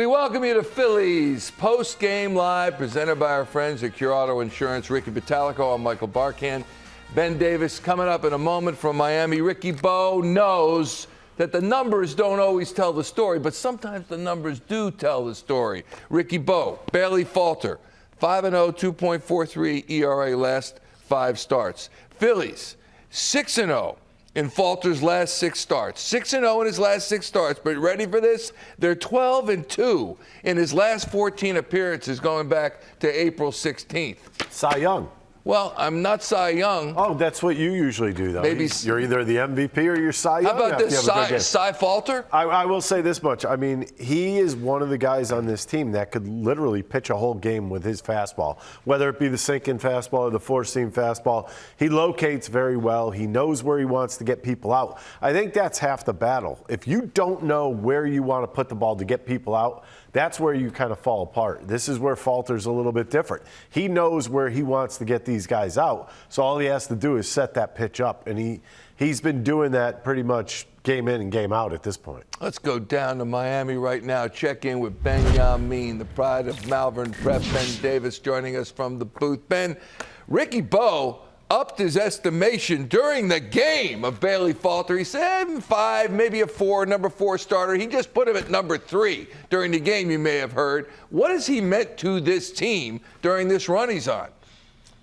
We welcome you to Phillies Postgame Live, presented by our friends at Cure Auto Insurance. Ricky Vitalico, I'm Michael Barkan. Ben Davis coming up in a moment from Miami. Ricky Bo knows that the numbers don't always tell the story, but sometimes the numbers do tell the story. Ricky Bo, Bailey Falter, 5-0, 2.43 ERA last 5 starts. Phillies, 6-0. In Falter's last 6 starts. 6-0 in his last 6 starts, but ready for this? They're 12-2 in his last 14 appearances going back to April 16th. Cy Young. Well, I'm not Cy Young. Oh, that's what you usually do, though. Maybe you're either the MVP or you're Cy Young. How about this, Cy Falter? I will say this much. I mean, he is one of the guys on this team that could literally pitch a whole game with his fastball, whether it be the sinking fastball or the four-seam fastball. He locates very well. He knows where he wants to get people out. I think that's half the battle. If you don't know where you want to put the ball to get people out, that's where you kind of fall apart. This is where Falter's a little bit different. He knows where he wants to get these guys out, so all he has to do is set that pitch up, and he's been doing that pretty much game in and game out at this point. Let's go down to Miami right now. Check in with Benjamin, the pride of Malvern Prep. Ben Davis joining us from the booth. Ben, Ricky Bo upped his estimation during the game of Bailey Falter. He said 5, maybe a 4, number 4 starter. He just put him at number 3 during the game, you may have heard. What has he meant to this team during this run he's on?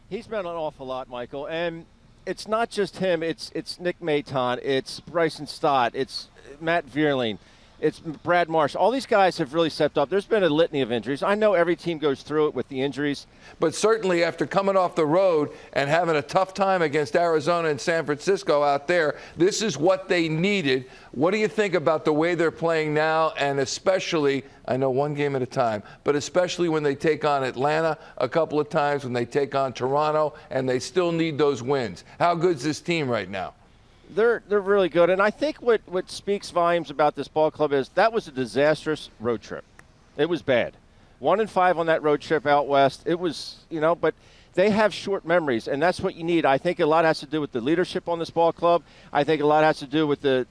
He's meant an awful lot, Michael. And it's not just him. It's Nick Maton. It's Bryson Stott. It's Matt Vierling. It's Brad Marsh. All these guys have really stepped up. There's been a litany of injuries. I know every team goes through it with the injuries. But certainly after coming off the road and having a tough time against Arizona and San Francisco out there, this is what they needed. What do you think about the way they're playing now, and especially, I know one game at a time, but especially when they take on Atlanta a couple of times, when they take on Toronto, and they still need those wins? How good's this team right now? They're really good, and I think what speaks volumes about this ball club is that was a disastrous road trip. It was bad. 1-5 on that road trip out west. It was, but they have short memories, and that's what you need. I think a lot has to do with the leadership on this ball club. I think a lot has to do with the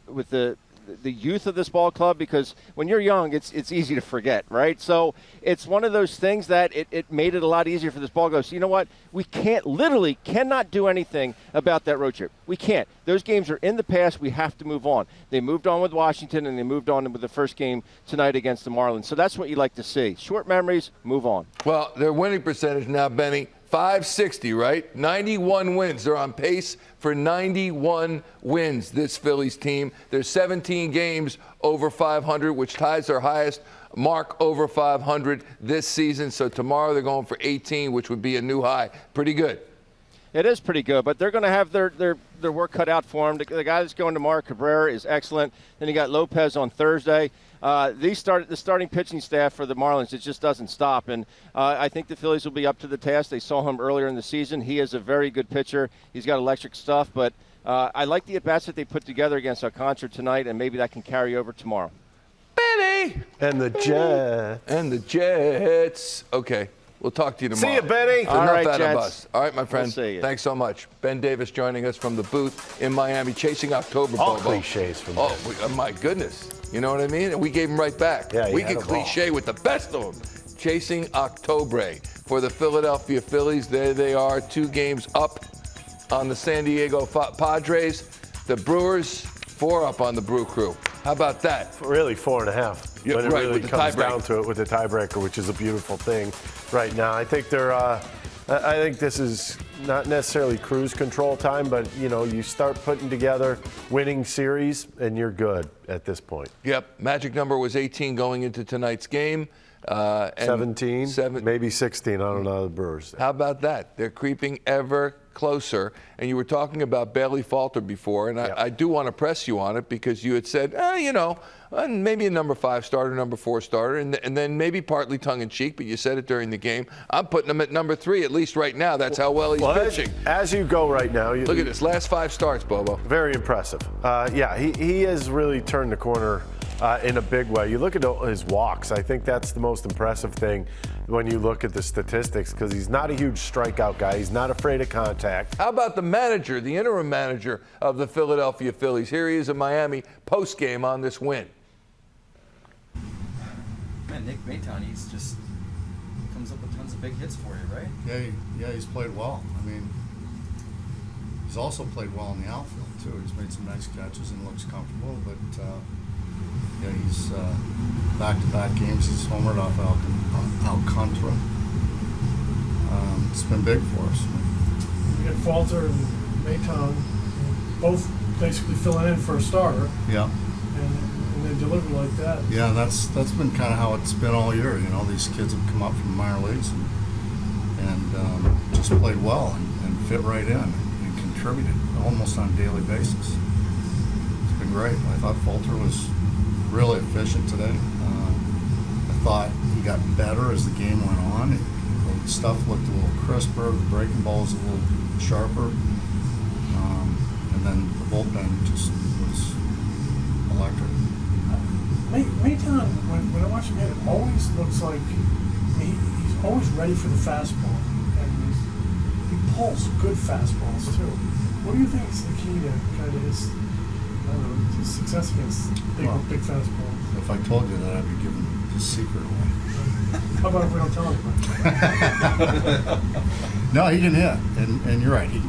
youth of this ball club, because when you're young, it's easy to forget, right? So it's one of those things that it made it a lot easier for this ball club. So you know what? We cannot do anything about that road trip. We can't. Those games are in the past. We have to move on. They moved on with Washington, and they moved on with the first game tonight against the Marlins. So that's what you like to see. Short memories, move on. Well, their winning percentage now, Benny, 560, right? 91 wins. They're on pace for 91 wins, this Phillies team. There's 17 games over 500, which ties their highest mark over 500 this season. So tomorrow they're going for 18, which would be a new high. Pretty good. It is pretty good, but they're going to have their work cut out for them. The guy that's going tomorrow, Cabrera, is excellent. Then you got Lopez on Thursday. The starting pitching staff for the Marlins, it just doesn't stop. And I think the Phillies will be up to the task. They saw him earlier in the season. He is a very good pitcher. He's got electric stuff. But I like the at-bats that they put together against Alcantara tonight, and maybe that can carry over tomorrow. Benny! And the Jets. And the Jets. Okay. We'll talk to you tomorrow. See you, Benny. All right, out of us. All right, my friend. We'll see you. Thanks so much. Ben Davis joining us from the booth in Miami, chasing October. All Bobo. cliches from Oh, my goodness. You know what I mean? And we gave him right back. Yeah, we get cliche with the best of them. Chasing October for the Philadelphia Phillies. There they are, 2 games up on the San Diego Padres. The Brewers, 4 up on the Brew Crew. How about that? Really 4.5. Yeah, but it right, really with comes the tiebreaker. down to it with the tiebreaker, which is a beautiful thing right now. I think I think this is not necessarily cruise control time, but you start putting together winning series and you're good at this point. Yep, magic number was 18 going into tonight's game. 17, maybe 16. I don't know the Brewers. How about that? They're creeping ever closer. And you were talking about Bailey Falter before, and I do want to press you on it, because you had said, maybe a number 5 starter, number 4 starter, and then maybe partly tongue-in-cheek, but you said it during the game. I'm putting him at number 3, at least right now. That's how well he's pitching. As you go right now. Look at this, last 5 starts, Bobo. Very impressive. He has really turned the corner in a big way. You look at his walks. I think that's the most impressive thing when you look at the statistics, because he's not a huge strikeout guy. He's not afraid of contact. How about the manager, the interim manager of the Philadelphia Phillies? Here he is in Miami, postgame on this win. Man, Nick Maton, he's just comes up with tons of big hits for you, right? Yeah, he's played well. I mean, he's also played well in the outfield too. He's made some nice catches and looks comfortable. But yeah, he's back-to-back games. He's homered off Alcantara. It's been big for us. You get Falter and Maton both basically filling in for a starter. Yeah. And they deliver like that. Yeah, that's been kind of how it's been all year. You know, these kids have come up from the minor leagues and just played well and fit right in and contributed almost on a daily basis. It's been great. I thought Falter was really efficient today. I thought he got better as the game went on. The stuff looked a little crisper. The breaking ball was a little sharper. And then the bullpen just was electric. Maton, when I watch him hit, it always looks like he's always ready for the fastball, and he pulls good fastballs too. What do you think is the key to kind of his success against big fastballs? If I told you that, I'd be giving his secret away. How about if we don't tell anybody? No, he can hit, and you're right. He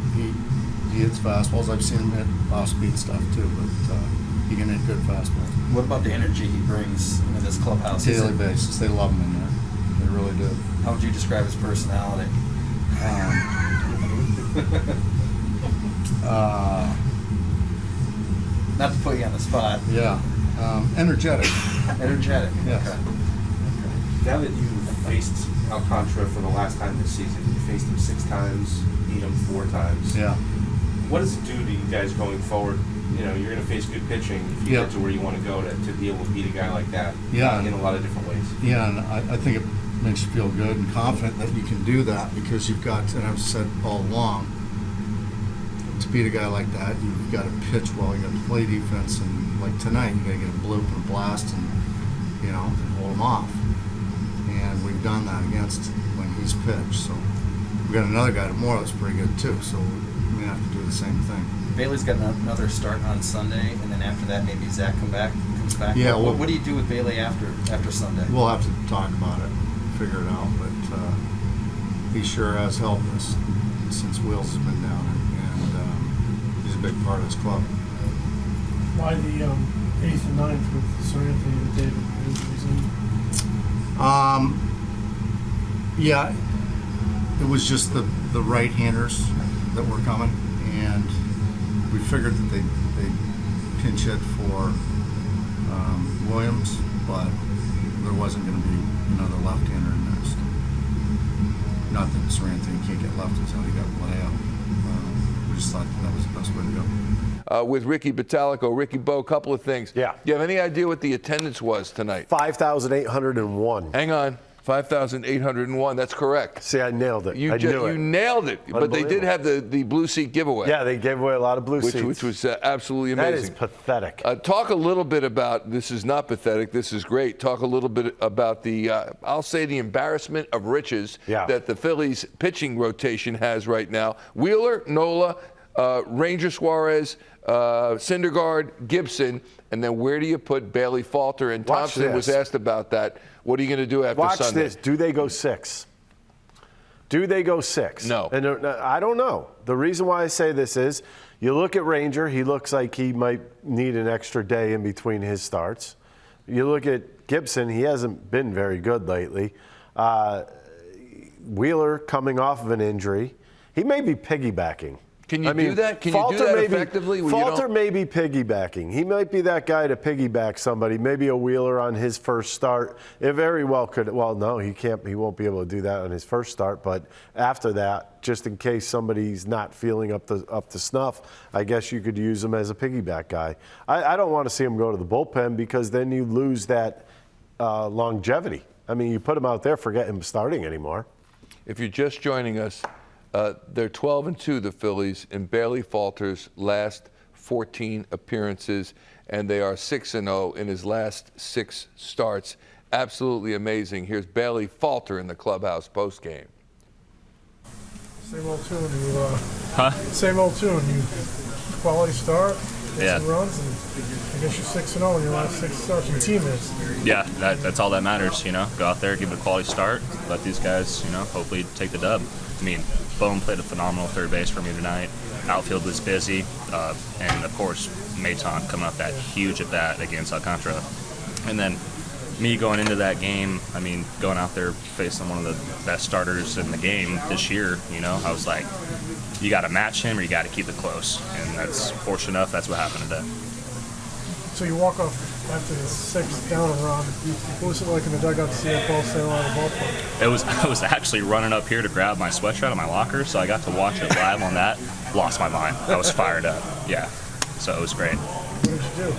hits fastballs. I've seen him hit off-speed stuff too, but he can hit good fastballs. What about the energy he brings into this clubhouse? Daily basis, they love him in there. They really do. How would you describe his personality? Not to put you on the spot. Yeah, energetic. Energetic. Yes. Okay. Now that you've faced Alcantara for the last time this season, you faced him 6 times, beat him 4 times. Yeah. What does it do to you guys going forward? You know, you're going to face good pitching if you get to where you want to go to be able to beat a guy like that in a lot of different ways. Yeah, and I think it makes you feel good and confident that you can do that because you've got, and I've said all along, to beat a guy like that, you've got to pitch well, you got to play defense, and like tonight, you got to get a bloop and a blast and, and hold him off. And we've done that against when he's pitched. So we've got another guy tomorrow that's pretty good too. So we have to do the same thing. Bailey's got another start on Sunday, and then after that, maybe Zach comes back. Yeah. What do you do with Bailey after Sunday? We'll have to talk about it, figure it out. But he sure has helped us since Wheels has been down, and he's a big part of this club. Why the 8th and 9th with Seranthony and David? Yeah, it was just the right-handers that were coming, and we figured that they pinch hit for Williams, but there wasn't going to be another left-hander in next. Not that Seranthony can't get lefties out; he got one out. We just thought that was the best way to go. With Ricky Bottalico. Ricky Bo, couple of things. Yeah. Do you have any idea what the attendance was tonight? 5,801. Hang on. 5,801. That's correct. See, I nailed it. You I knew it. You nailed it. But they did have the blue seat giveaway. Yeah, they gave away a lot of blue seats. Which was absolutely amazing. That is pathetic. Talk a little bit about, this is not pathetic, this is great. Talk a little bit about the, I'll say the embarrassment of riches that the Phillies pitching rotation has right now. Wheeler, Nola, Ranger Suarez, Syndergaard, Gibson, and then where do you put Bailey, Falter? And Thomson was asked about that. What are you going to do after Sunday? Watch this. Do they go 6? Do they go 6? No. And I don't know. The reason why I say this is you look at Ranger, he looks like he might need an extra day in between his starts. You look at Gibson, he hasn't been very good lately. Wheeler coming off of an injury. He may be piggybacking. Can you do that? Can you do that effectively? Falter may be piggybacking. He might be that guy to piggyback somebody. Maybe a Wheeler on his first start. It very well could. Well, no, he can't. He won't be able to do that on his first start. But after that, just in case somebody's not feeling up to snuff, I guess you could use him as a piggyback guy. I don't want to see him go to the bullpen because then you lose that longevity. I mean, you put him out there, forget him starting anymore. If you're just joining us, they're 12-2, the Phillies, in Bailey Falter's last 14 appearances, and they are 6-0 in his last 6 starts. Absolutely amazing. Here's Bailey Falter in the clubhouse postgame. Same old tune. Same old tune. You quality start. Get some runs, and I guess you're 6-0 in your last 6 starts. Your team is. Yeah, that's all that matters. You know, go out there, give it a quality start, let these guys, you know, hopefully take the dub. I mean, Bone played a phenomenal third base for me tonight. Outfield was busy, and of course, Maton coming up that huge at bat against Alcantara. And then me going into that game, I mean, going out there facing one of the best starters in the game this year, you know, I was like, you got to match him or you got to keep it close. And that's, fortunate enough, that's what happened today. So you walk off after the 6th down run. What was it like in the dugout to see that ball sail out of the ballpark? I was actually running up here to grab my sweatshirt out of my locker, so I got to watch it live on that. Lost my mind. I was fired up. Yeah. So it was great. What did you do?